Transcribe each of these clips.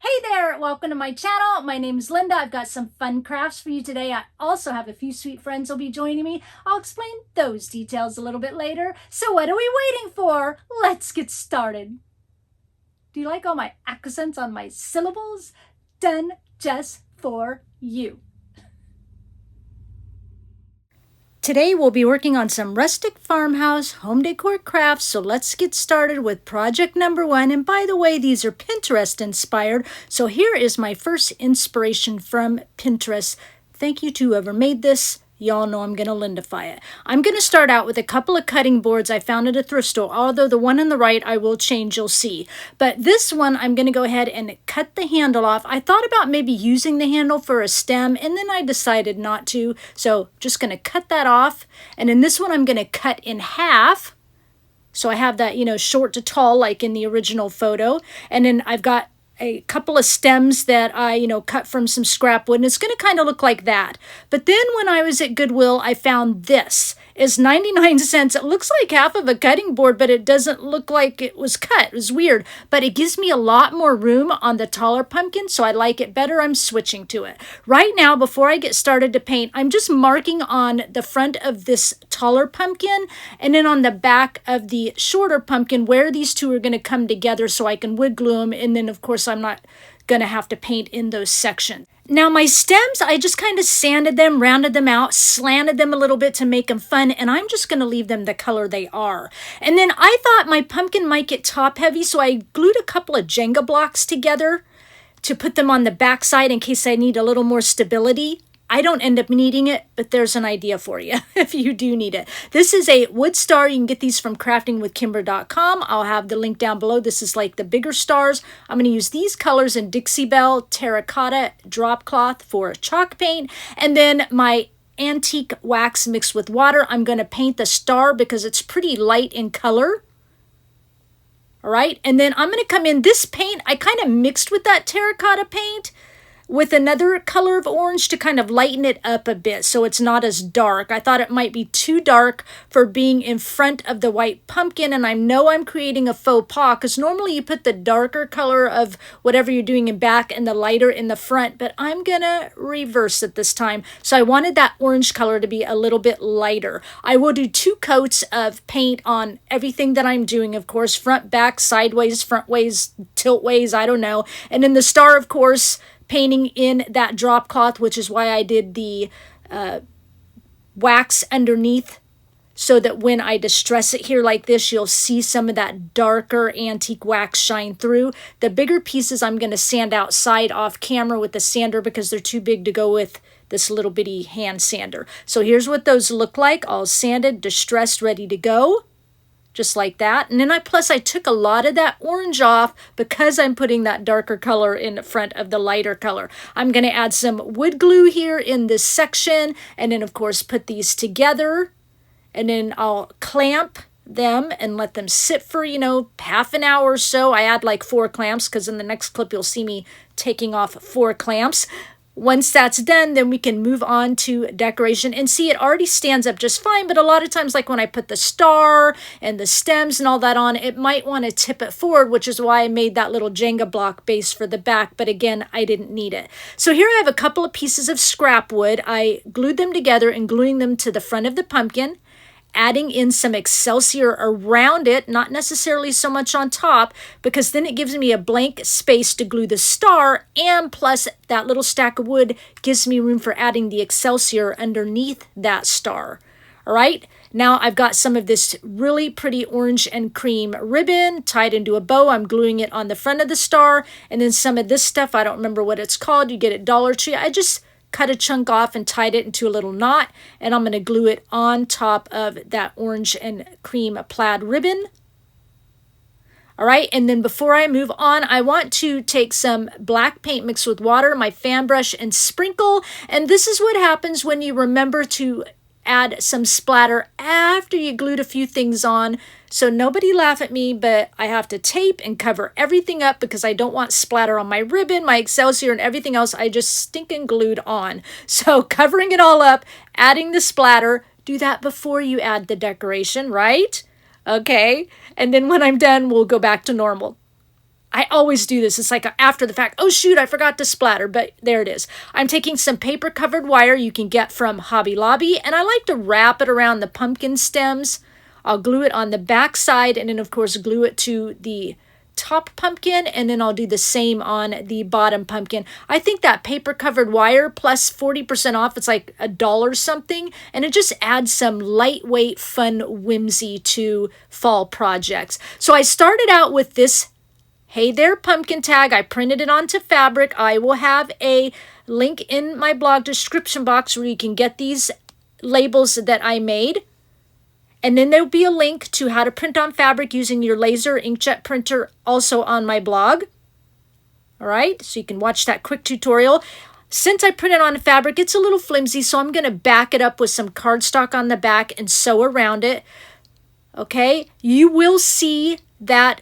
Hey there, welcome to my channel. My name is Linda. I've got some fun crafts for you today. I also have a few sweet friends will be joining me. I'll explain those details a little bit later. So what are we waiting for? Let's get started. Do you like all my accents on my syllables? Done just for you. Today we'll be working on some rustic farmhouse home decor crafts, so let's get started with project number 1. And by the way, these are Pinterest inspired, so here is my first inspiration from Pinterest. Thank you to whoever made this. Y'all know I'm going to Lindify it. I'm going to start out with a couple of cutting boards I found at a thrift store, although the one on the right I will change, you'll see. But this one I'm going to go ahead and cut the handle off. I thought about maybe using the handle for a stem, and then I decided not to. So just going to cut that off. And in this one I'm going to cut in half. So I have that, short to tall like in the original photo. And then I've got a couple of stems that I, cut from some scrap wood, and it's going to kind of look like that. But then when I was at Goodwill, I found this. It's 99 cents. It looks like half of a cutting board, but it doesn't look like it was cut. It was weird, but it gives me a lot more room on the taller pumpkin, so I like it better. I'm switching to it. Right now, before I get started to paint, I'm just marking on the front of this taller pumpkin and then on the back of the shorter pumpkin where these two are going to come together so I can wood glue them, and then of course I'm not going to have to paint in those sections. Now my stems, I just kind of sanded them, rounded them out, slanted them a little bit to make them fun, and I'm just going to leave them the color they are. And then I thought my pumpkin might get top heavy, so I glued a couple of Jenga blocks together to put them on the back side in case I need a little more stability. I don't end up needing it, but there's an idea for you if you do need it. This is a wood star. You can get these from craftingwithkimber.com. I'll have the link down below. This is like the bigger stars. I'm going to use these colors in Dixie Belle terracotta drop cloth for chalk paint. And then my antique wax mixed with water. I'm going to paint the star because it's pretty light in color. All right. And then I'm going to come in. This paint, I kind of mixed with that terracotta paint with another color of orange to kind of lighten it up a bit so it's not as dark. I thought it might be too dark for being in front of the white pumpkin, and I know I'm creating a faux pas because normally you put the darker color of whatever you're doing in back and the lighter in the front, but I'm gonna reverse it this time. So I wanted that orange color to be a little bit lighter. I will do 2 coats of paint on everything that I'm doing, of course, front, back, sideways, front ways, tilt ways, I don't know. And then the star, of course, painting in that drop cloth, which is why I did the wax underneath so that when I distress it here like this, you'll see some of that darker antique wax shine through. The bigger pieces I'm going to sand outside off camera with the sander because they're too big to go with this little bitty hand sander. So here's what those look like, all sanded, distressed, ready to go. Just like that. And then I took a lot of that orange off because I'm putting that darker color in front of the lighter color. I'm going to add some wood glue here in this section, and then of course put these together, and then I'll clamp them and let them sit for, half an hour or so. I add like 4 clamps because in the next clip you'll see me taking off 4 clamps. Once that's done, then we can move on to decoration. And see, it already stands up just fine, but a lot of times, like when I put the star and the stems and all that on, it might want to tip it forward, which is why I made that little Jenga block base for the back. But again, I didn't need it. So here I have a couple of pieces of scrap wood. I glued them together and gluing them to the front of the pumpkin, adding in some Excelsior around it, not necessarily so much on top, because then it gives me a blank space to glue the star, and plus that little stack of wood gives me room for adding the Excelsior underneath that star. All right, now I've got some of this really pretty orange and cream ribbon tied into a bow. I'm gluing it on the front of the star, and then some of this stuff, I don't remember what it's called, you get at Dollar Tree. I just cut a chunk off and tied it into a little knot, and I'm going to glue it on top of that orange and cream plaid ribbon. All right, and then before I move on, I want to take some black paint mixed with water, my fan brush, and sprinkle. And this is what happens when you remember to add some splatter after you glued a few things on. So nobody laugh at me, but I have to tape and cover everything up because I don't want splatter on my ribbon, my Excelsior, and everything else I just stinking glued on. So covering it all up, adding the splatter, do that before you add the decoration, right? Okay, and then when I'm done, we'll go back to normal. I always do this. It's like after the fact. Oh, shoot, I forgot to splatter, but there it is. I'm taking some paper-covered wire you can get from Hobby Lobby, and I like to wrap it around the pumpkin stems. I'll glue it on the back side, and then, of course, glue it to the top pumpkin, and then I'll do the same on the bottom pumpkin. I think that paper-covered wire plus 40% off, it's like $1 something, and it just adds some lightweight, fun whimsy to fall projects. So I started out with this Hey There pumpkin tag. I printed it onto fabric. I will have a link in my blog description box where you can get these labels that I made. And then there'll be a link to how to print on fabric using your laser inkjet printer also on my blog. All right, so you can watch that quick tutorial. Since I printed on fabric, it's a little flimsy, so I'm going to back it up with some cardstock on the back and sew around it. Okay, you will see that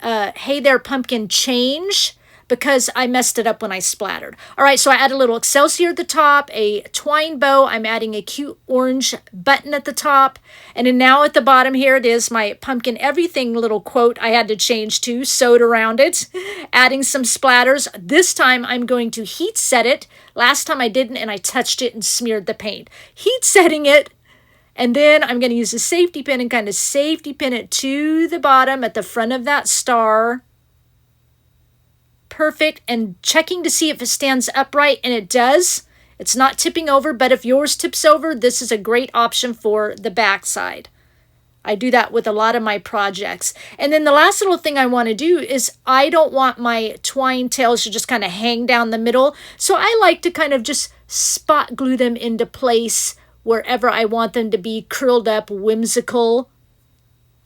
Hey There pumpkin change because I messed it up when I splattered. All right, so I add a little Excelsior at the top, a twine bow. I'm adding a cute orange button at the top. And then now at the bottom here, it is my pumpkin everything little quote I had to change to, sewed around it. Adding some splatters. This time I'm going to heat set it. Last time I didn't, and I touched it and smeared the paint. Heat setting it. And then I'm going to use a safety pin and kind of safety pin it to the bottom at the front of that star. Perfect. And checking to see if it stands upright, and it does. It's not tipping over, but if yours tips over, this is a great option for the back side. I do that with a lot of my projects. And then the last little thing I want to do is I don't want my twine tails to just kind of hang down the middle. So I like to kind of just spot glue them into place wherever I want them to be, curled up, whimsical.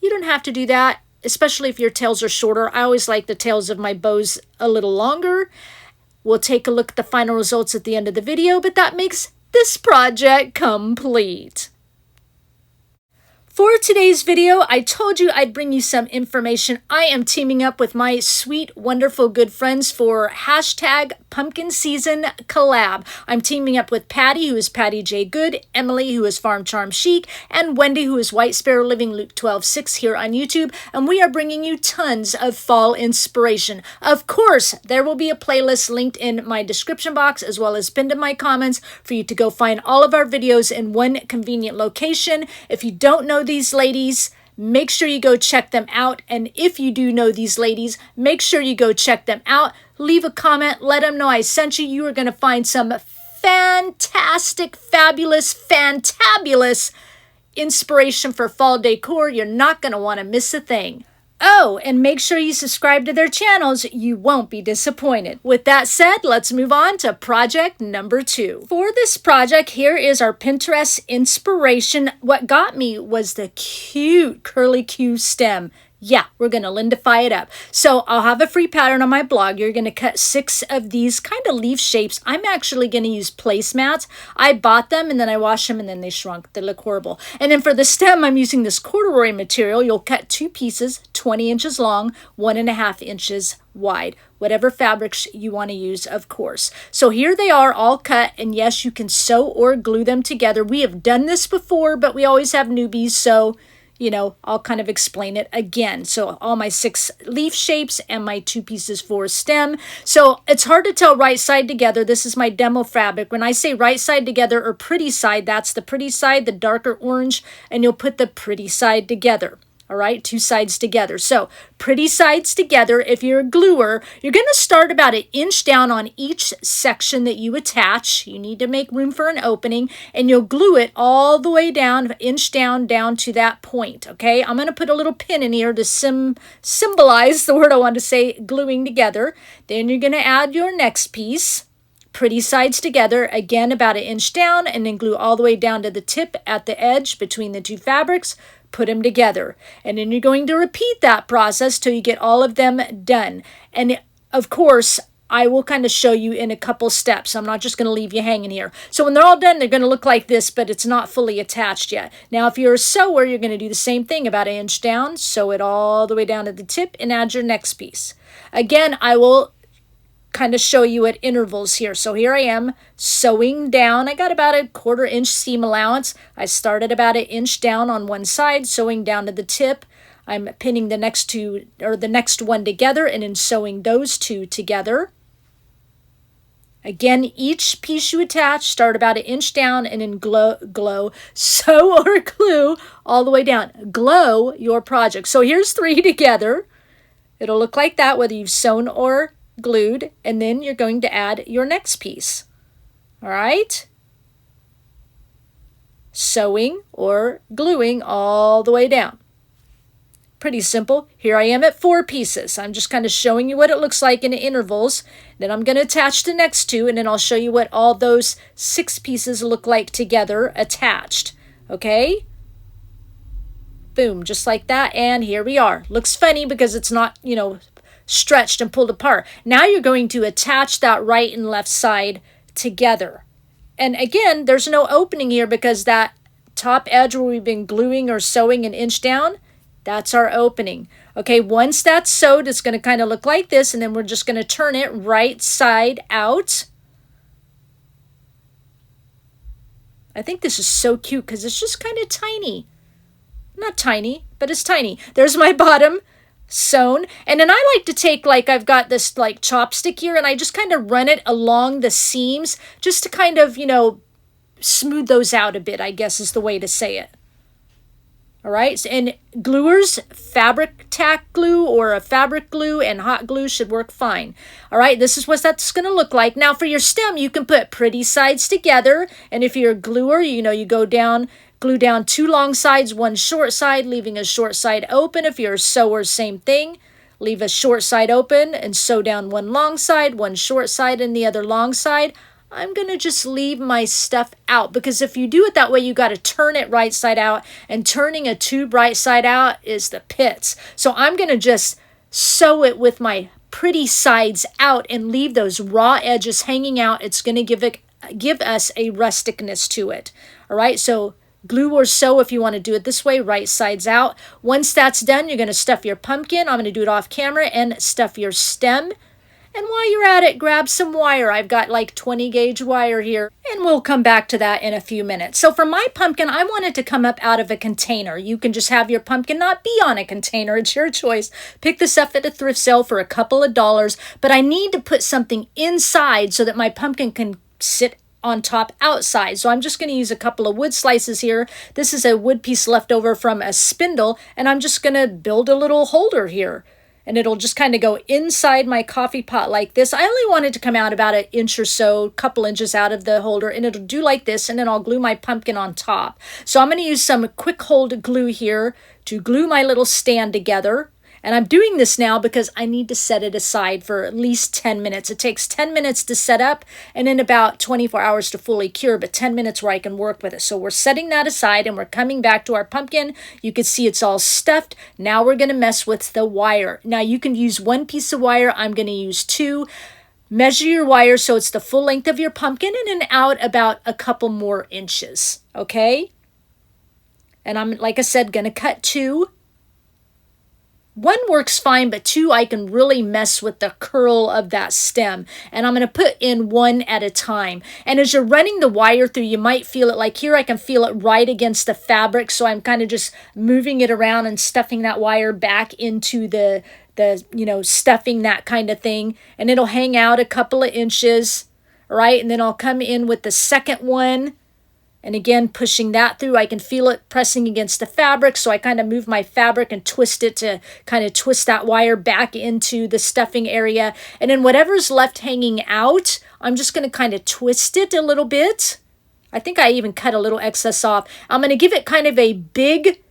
You don't have to do that, especially if your tails are shorter. I always like the tails of my bows a little longer. We'll take a look at the final results at the end of the video, but that makes this project complete. For today's video, I told you I'd bring you some information. I am teaming up with my sweet, wonderful good friends for hashtag Pumpkin Season Collab. I'm teaming up with Patty, who is Patty J. Good, Emily, who is Farm Charm Chic, and Wendy, who is White Sparrow Living Luke 12:6 here on YouTube, and we are bringing you tons of fall inspiration. Of course, there will be a playlist linked in my description box as well as pinned in my comments for you to go find all of our videos in one convenient location. If you don't know these ladies, make sure you go check them out. And if you do know these ladies, make sure you go check them out. Leave a comment, let them know I sent you. You are going to find some fantastic, fabulous, fantabulous inspiration for fall decor. You're not going to want to miss a thing. Oh, and make sure you subscribe to their channels. You won't be disappointed. With that said, let's move on to project number 2. For this project, here is our Pinterest inspiration. What got me was the cute curly Q stem. Yeah, we're going to lindify it up. So I'll have a free pattern on my blog. You're going to cut 6 of these kind of leaf shapes. I'm actually going to use placemats. I bought them and then I washed them and then they shrunk. They look horrible. And then for the stem, I'm using this corduroy material. You'll cut 2 pieces, 20 inches long, 1.5 inches wide. Whatever fabrics you want to use, of course. So here they are all cut. And yes, you can sew or glue them together. We have done this before, but we always have newbies. So I'll kind of explain it again. So all my 6 leaf shapes and my 2 pieces for a stem. So it's hard to tell right side together. This is my demo fabric. When I say right side together or pretty side, that's the pretty side, the darker orange, and you'll put the pretty side together. All right, 2 sides together. So pretty sides together. If you're a gluer, you're going to start about 1 inch down on each section that you attach. You need to make room for an opening, and you'll glue it all the way down, 1 inch down to that point. Okay, I'm going to put a little pin in here to symbolize the word I want to say, gluing together. Then you're going to add your next piece. Pretty sides together, again about 1 inch down, and then glue all the way down to the tip at the edge between the 2 fabrics. Put them together. And then you're going to repeat that process till you get all of them done. And of course, I will kind of show you in a couple steps. I'm not just going to leave you hanging here. So when they're all done, they're going to look like this, but it's not fully attached yet. Now, if you're a sewer, you're going to do the same thing, about 1 inch down, sew it all the way down to the tip, and add your next piece. Again, I will kind of show you at intervals here. So here I am sewing down. I got about 1/4 inch seam allowance. I started about 1 inch down on one side, sewing down to the tip. I'm pinning the next two or the next one together and then sewing those two together. Again, each piece you attach, start about 1 inch down and then sew or glue all the way down. Glow your project. So here's 3 together. It'll look like that whether you've sewn or glued, and then you're going to add your next piece. All right? Sewing or gluing all the way down. Pretty simple. Here I am at 4 pieces. I'm just kind of showing you what it looks like in intervals. Then I'm going to attach the next 2, and then I'll show you what all those 6 pieces look like together attached. Okay? Boom, just like that, and here we are. Looks funny because it's not, stretched and pulled apart. Now you're going to attach that right and left side together. And again, there's no opening here because that top edge where we've been gluing or sewing 1 inch down, that's our opening. Okay, once that's sewed, it's going to kind of look like this, and then we're just going to turn it right side out. I think this is so cute because it's just kind of tiny. Not tiny, but it's tiny. There's my bottom sewn. And then I like to take, I've got this chopstick here, and I just kind of run it along the seams just to kind of, smooth those out a bit, I guess is the way to say it. All right, and gluers, fabric tack glue or a fabric glue and hot glue should work fine. All right, this is what that's going to look like. Now for your stem, you can put pretty sides together, and if you're a gluer, you go down, glue down 2 long sides, 1 short side, leaving a short side open. If you're a sewer, same thing. Leave a short side open and sew down 1 long side, 1 short side, and the other long side. I'm going to just leave my stuff out because if you do it that way, you got to turn it right side out, and turning a tube right side out is the pits. So I'm going to just sew it with my pretty sides out and leave those raw edges hanging out. It's going to give us a rusticness to it. All right, so glue or sew if you want to do it this way, right sides out. Once that's done, you're going to stuff your pumpkin. I'm going to do it off camera and stuff your stem. And while you're at it, grab some wire. I've got 20 gauge wire here, and we'll come back to that in a few minutes. So for my pumpkin, I want it to come up out of a container. You can just have your pumpkin not be on a container. It's your choice. Pick this up at a thrift sale for a couple of dollars, but I need to put something inside so that my pumpkin can sit on top outside. So I'm just going to use a couple of wood slices here. This is a wood piece left over from a spindle, and I'm just going to build a little holder here. And it'll just kind of go inside my coffee pot like this. I only want it to come out about 1 inch or so, couple inches out of the holder, and it'll do like this, and then I'll glue my pumpkin on top. So I'm going to use some quick hold glue here to glue my little stand together. And I'm doing this now because I need to set it aside for at least 10 minutes. It takes 10 minutes to set up and then about 24 hours to fully cure, but 10 minutes where I can work with it. So we're setting that aside and we're coming back to our pumpkin. You can see it's all stuffed. Now we're going to mess with the wire. Now you can use 1 piece of wire. I'm going to use 2. Measure your wire so it's the full length of your pumpkin and then out about a couple more inches, okay? And I'm, like I said, going to cut 2. 1 works fine, but 2, I can really mess with the curl of that stem. And I'm going to put in 1 at a time. And as you're running the wire through, you might feel it like here, I can feel it right against the fabric. So I'm kind of just moving it around and stuffing that wire back into the stuffing, that kind of thing. And it'll hang out a couple of inches, right? And then I'll come in with the second one. And again, pushing that through, I can feel it pressing against the fabric. So I kind of move my fabric and twist it to kind of twist that wire back into the stuffing area. And then whatever's left hanging out, I'm just going to kind of twist it a little bit. I think I even cut a little excess off. I'm going to give it kind of a big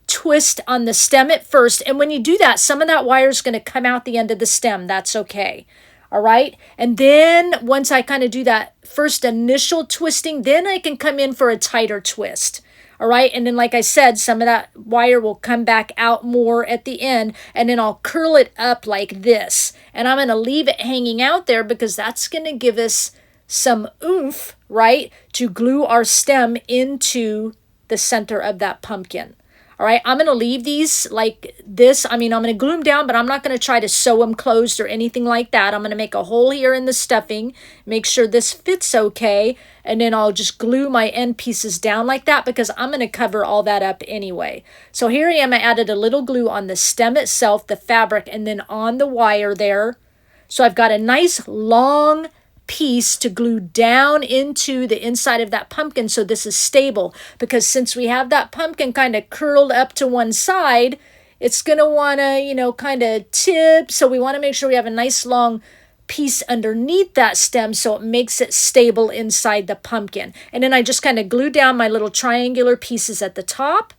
twist on the stem at first. And when you do that, some of that wire is going to come out the end of the stem. That's okay. All right. And then once I kind of do that first initial twisting, then I can come in for a tighter twist. All right. And then, like I said, some of that wire will come back out more at the end, and then I'll curl it up like this. And I'm going to leave it hanging out there because that's going to give us some oomph, right, to glue our stem into the center of that pumpkin. All right, I'm going to leave these like this. I mean, I'm going to glue them down, but I'm not going to try to sew them closed or anything like that. I'm going to make a hole here in the stuffing, make sure this fits okay, and then I'll just glue my end pieces down like that because I'm going to cover all that up anyway. So here I am. I added a little glue on the stem itself, the fabric, and then on the wire there. So I've got a nice long piece to glue down into the inside of that pumpkin so this is stable, because since we have that pumpkin kind of curled up to one side, it's going to want to, you know, kind of tip. So we want to make sure we have a nice long piece underneath that stem so it makes it stable inside the pumpkin. And then I just kind of glue down my little triangular pieces at the top.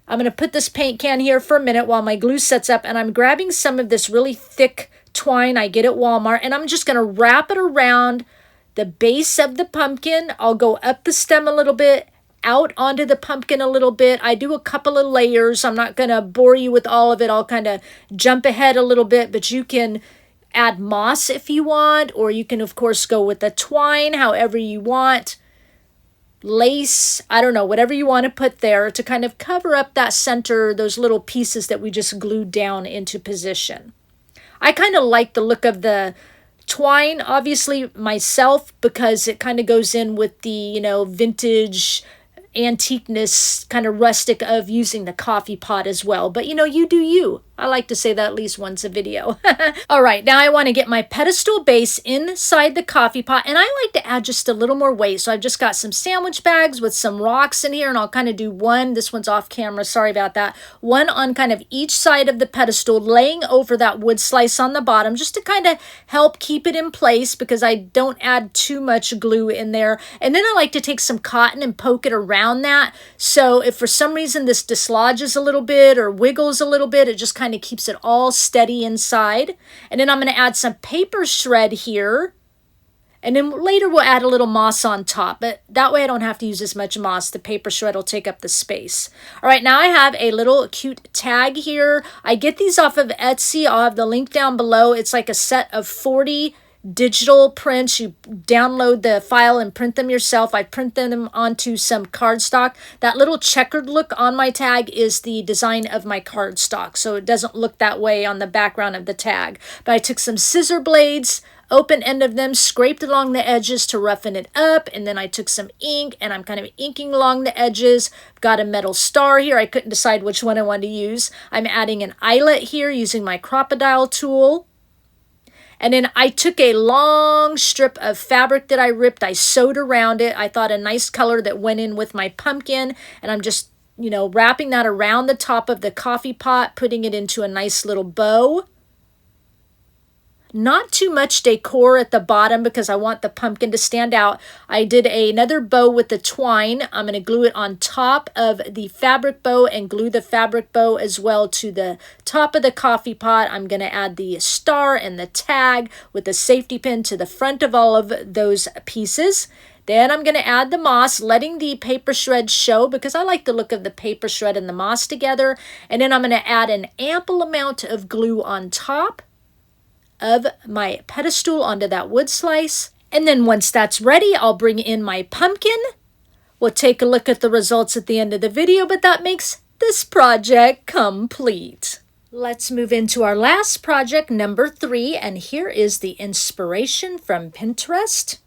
I'm going to put this paint can here for a minute while my glue sets up, and I'm grabbing some of this really thick twine I get at Walmart, and I'm just going to wrap it around the base of the pumpkin. I'll go up the stem a little bit, out onto the pumpkin a little bit. I do a couple of layers. I'm not going to bore you with all of it. I'll kind of jump ahead a little bit, but you can add moss if you want, or you can, of course, go with the twine however you want. Lace, I don't know, whatever you want to put there to kind of cover up that center, those little pieces that we just glued down into position. I kind of like the look of the twine, obviously, myself, because it kind of goes in with the, you know, vintage antiqueness, kind of rustic of using the coffee pot as well. But, you know, you do you. I like to say that at least once a video. All right, now I want to get my pedestal base inside the coffee pot, and I like to add just a little more weight. So I've just got some sandwich bags with some rocks in here, and I'll kind of do one. This one's off camera, sorry about that. One on kind of each side of the pedestal, laying over that wood slice on the bottom, just to kind of help keep it in place because I don't add too much glue in there. And then I like to take some cotton and poke it around that. So if for some reason this dislodges a little bit or wiggles a little bit, it just kind of keeps it all steady inside. And then I'm going to add some paper shred here, and then later we'll add a little moss on top, but that way I don't have to use as much moss. The paper shred will take up the space. All right, now I have a little cute tag here. I get these off of Etsy. I'll have the link down below. It's like a set of 40 digital prints. You download the file and print them yourself. I print them onto some cardstock. That little checkered look on my tag is the design of my cardstock, so it doesn't look that way on the background of the tag. But I took some scissor blades, open end of them, scraped along the edges to roughen it up, and then I took some ink and I'm kind of inking along the edges. Got a metal star here. I couldn't decide which one I wanted to use. I'm adding an eyelet here using my crocodile tool. And then I took a long strip of fabric that I ripped. I sewed around it. I thought a nice color that went in with my pumpkin. And I'm just, you know, wrapping that around the top of the coffee pot, putting it into a nice little bow. Not too much decor at the bottom because I want the pumpkin to stand out. I did another bow with the twine. I'm going to glue it on top of the fabric bow and glue the fabric bow as well to the top of the coffee pot. I'm going to add the star and the tag with the safety pin to the front of all of those pieces. Then I'm going to add the moss, letting the paper shred show because I like the look of the paper shred and the moss together. And then I'm going to add an ample amount of glue on top of my pedestal onto that wood slice. And then once that's ready, I'll bring in my pumpkin. We'll take a look at the results at the end of the video, but that makes this project complete. Let's move into our last project, number 3, and here is the inspiration from Pinterest.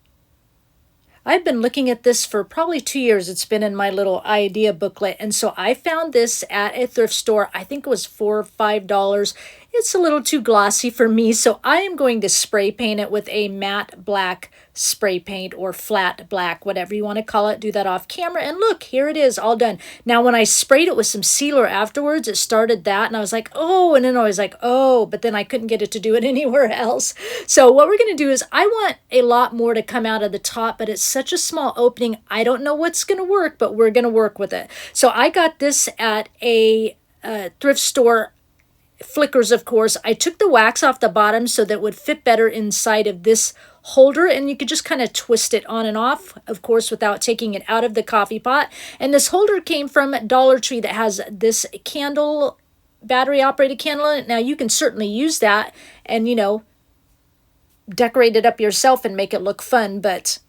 I've been looking at this for probably 2 years. It's been in my little idea booklet. And so I found this at a thrift store. I think it was $4 or $5. It's a little too glossy for me, so I am going to spray paint it with a matte black spray paint or flat black, whatever you want to call it. Do that off camera, and look, here it is, all done. Now, when I sprayed it with some sealer afterwards, it started that, and I was like, oh, and then I was like, oh, but then I couldn't get it to do it anywhere else. So what we're going to do is I want a lot more to come out of the top, but it's such a small opening. I don't know what's going to work, but we're going to work with it. So I got this at a thrift store. Flickers, of course. I took the wax off the bottom so that it would fit better inside of this holder, and you could just kind of twist it on and off, of course, without taking it out of the coffee pot. And this holder came from Dollar Tree that has this candle, battery operated candle in it. Now you can certainly use that and, you know, decorate it up yourself and make it look fun, but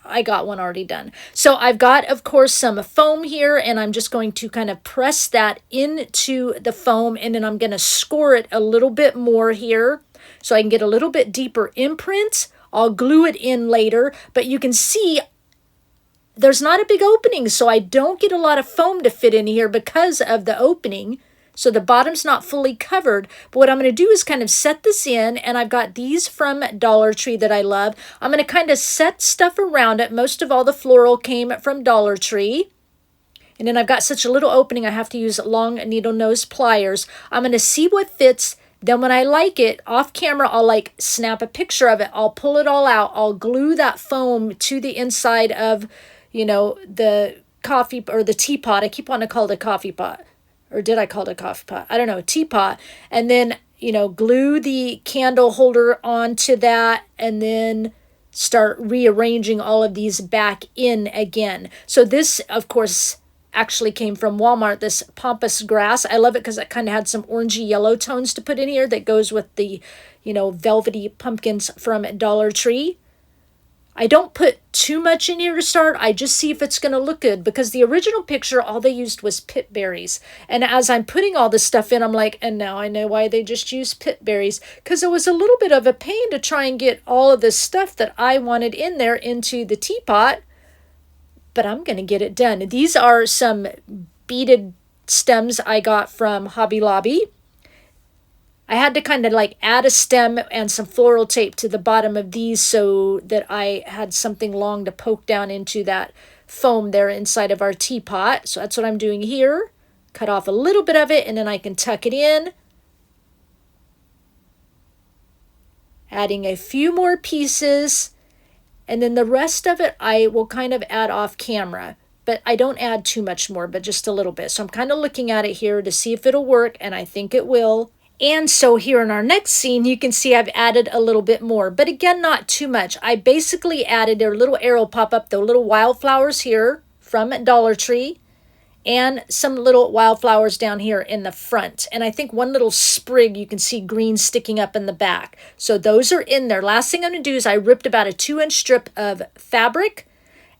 I got one already done. So I've got, of course, some foam here, and I'm just going to kind of press that into the foam, and then I'm going to score it a little bit more here so I can get a little bit deeper imprint. I'll glue it in later, but you can see there's not a big opening, so I don't get a lot of foam to fit in here because of the opening. So the bottom's not fully covered. But what I'm going to do is kind of set this in, and I've got these from Dollar Tree that I love. I'm going to kind of set stuff around it. Most of all the floral came from Dollar Tree. And then I've got such a little opening, I have to use long needle nose pliers. I'm going to see what fits. Then when I like it, off camera, I'll like snap a picture of it. I'll pull it all out. I'll glue that foam to the inside of, you know, the coffee or the teapot. I keep wanting to call it a coffee pot. Or did I call it a coffee pot? I don't know, a teapot. And then, you know, glue the candle holder onto that and then start rearranging all of these back in again. So this, of course, actually came from Walmart, this pampas grass. I love it because it kind of had some orangey yellow tones to put in here that goes with the, you know, velvety pumpkins from Dollar Tree. I don't put too much in here to start. I just see if it's going to look good, because the original picture, all they used was pit berries. And as I'm putting all this stuff in, I'm like, and now I know why they just used pit berries, because it was a little bit of a pain to try and get all of this stuff that I wanted in there into the teapot. But I'm going to get it done. These are some beaded stems I got from Hobby Lobby. I had to kind of like add a stem and some floral tape to the bottom of these so that I had something long to poke down into that foam there inside of our teapot. So that's what I'm doing here. Cut off a little bit of it, and then I can tuck it in. Adding a few more pieces, and then the rest of it I will kind of add off camera. But I don't add too much more, but just a little bit. So I'm kind of looking at it here to see if it'll work, and I think it will. And so here in our next scene, you can see I've added a little bit more, but again, not too much. I basically added their little arrow pop up, the little wildflowers here from Dollar Tree, and some little wildflowers down here in the front. And I think one little sprig, you can see green sticking up in the back. So those are in there. Last thing I'm going to do is I ripped about a 2-inch strip of fabric,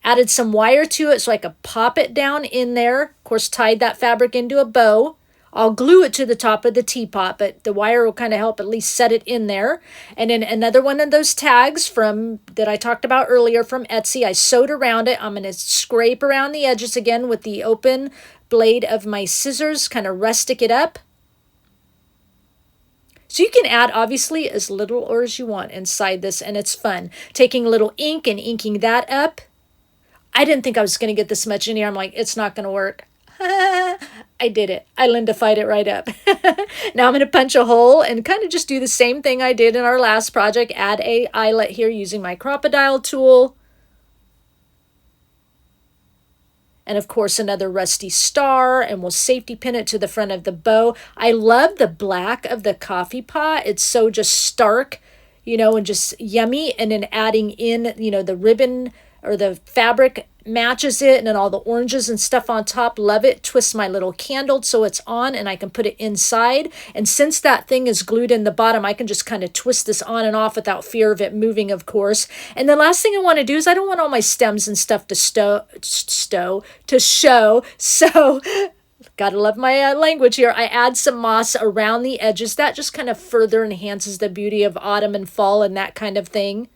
added some wire to it so I could pop it down in there. Of course, tied that fabric into a bow. I'll glue it to the top of the teapot, but the wire will kind of help at least set it in there. And then another one of those tags that I talked about earlier from Etsy, I sewed around it. I'm going to scrape around the edges again with the open blade of my scissors, kind of rustic it up. So you can add, obviously, as little or as you want inside this, and it's fun. Taking a little ink and inking that up. I didn't think I was going to get this much in here. I'm like, it's not going to work. I did it. I lindified it right up. Now I'm going to punch a hole and kind of just do the same thing I did in our last project. Add a eyelet here using my crocodile tool. And of course another rusty star, and we'll safety pin it to the front of the bow. I love the black of the coffee pot. It's so just stark, you know, and just yummy. And then adding in, you know, the ribbon or the fabric matches it, and then all the oranges and stuff on top. Love it. Twist my little candle so it's on, and I can put it inside. And since that thing is glued in the bottom, I can just kind of twist this on and off without fear of it moving, of course. And the last thing I want to do is I don't want all my stems and stuff to show. So gotta love my language here. I add some moss around the edges. That just kind of further enhances the beauty of autumn and fall and that kind of thing.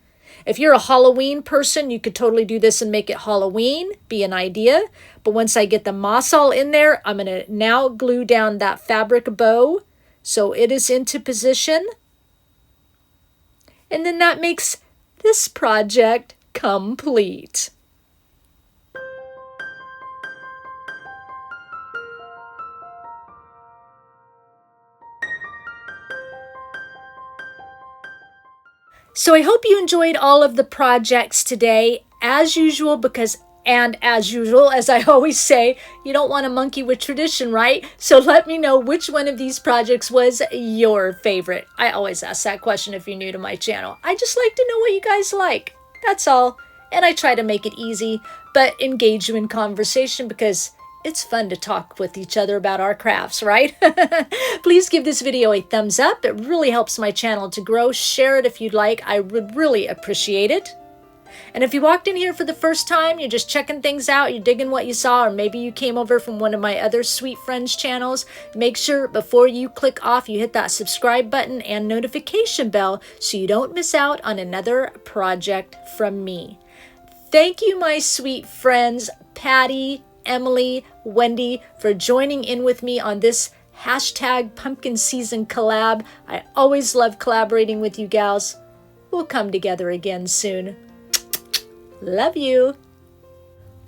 If you're a Halloween person, you could totally do this and make it Halloween, be an idea. But once I get the moss all in there, I'm going to now glue down that fabric bow so it is into position. And then that makes this project complete. So I hope you enjoyed all of the projects today, as usual, as usual, as I always say, you don't want to monkey with tradition, right? So let me know which one of these projects was your favorite. I always ask that question if you're new to my channel. I just like to know what you guys like. That's all. And I try to make it easy, but engage you in conversation because it's fun to talk with each other about our crafts, right? Please give this video a thumbs up. It really helps my channel to grow. Share it if you'd like. I would really appreciate it. And if you walked in here for the first time, you're just checking things out, you're digging what you saw, or maybe you came over from one of my other sweet friends' channels, make sure before you click off, you hit that subscribe button and notification bell so you don't miss out on another project from me. Thank you, my sweet friends, Patty, Emily, Wendy, for joining in with me on this hashtag pumpkin season collab. I always love collaborating with you gals. We'll come together again soon. Love you.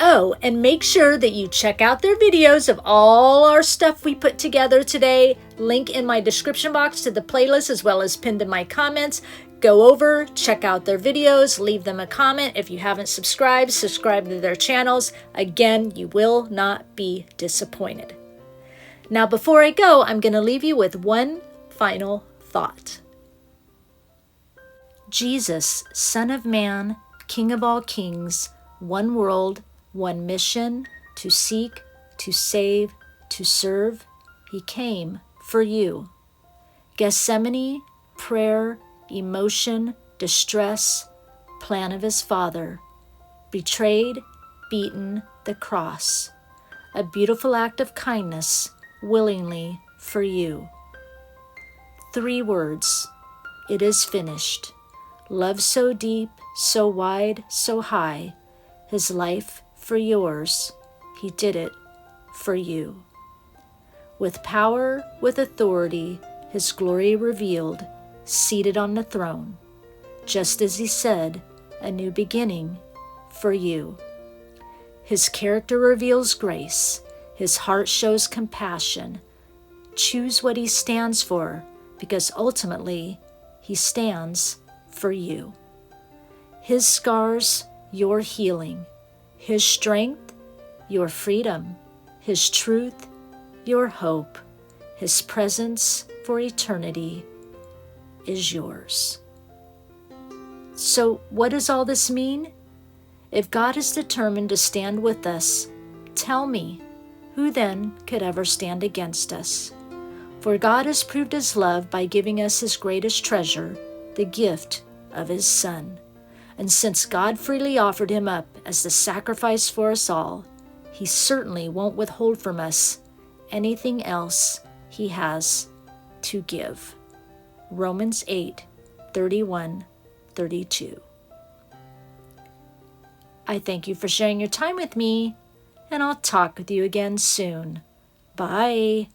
Oh, and make sure that you check out their videos of all our stuff we put together today. Link in my description box to the playlist as well as pinned in my comments. Go over, check out their videos, leave them a comment. If you haven't subscribed, subscribe to their channels. Again, you will not be disappointed. Now, before I go, I'm going to leave you with one final thought. Jesus, Son of Man, King of all kings, one world, one mission, to seek, to save, to serve. He came for you. Gethsemane, prayer, emotion, distress, plan of his Father. Betrayed, beaten, the cross. A beautiful act of kindness, willingly for you. 3 words. It is finished. Love so deep, so wide, so high. His life for yours. He did it for you. With power, with authority, his glory revealed, seated on the throne. Just as he said, a new beginning for you. His character reveals grace. His heart shows compassion. Choose what he stands for, because ultimately he stands for you. His scars, your healing. His strength, your freedom. His truth, your hope. His presence for eternity is yours. So what does all this mean? If God is determined to stand with us, tell me, who then could ever stand against us? For God has proved his love by giving us his greatest treasure, the gift of his Son. And since God freely offered him up as the sacrifice for us all, he certainly won't withhold from us anything else he has to give. Romans 8:31-32. I thank you for sharing your time with me, and I'll talk with you again soon. Bye.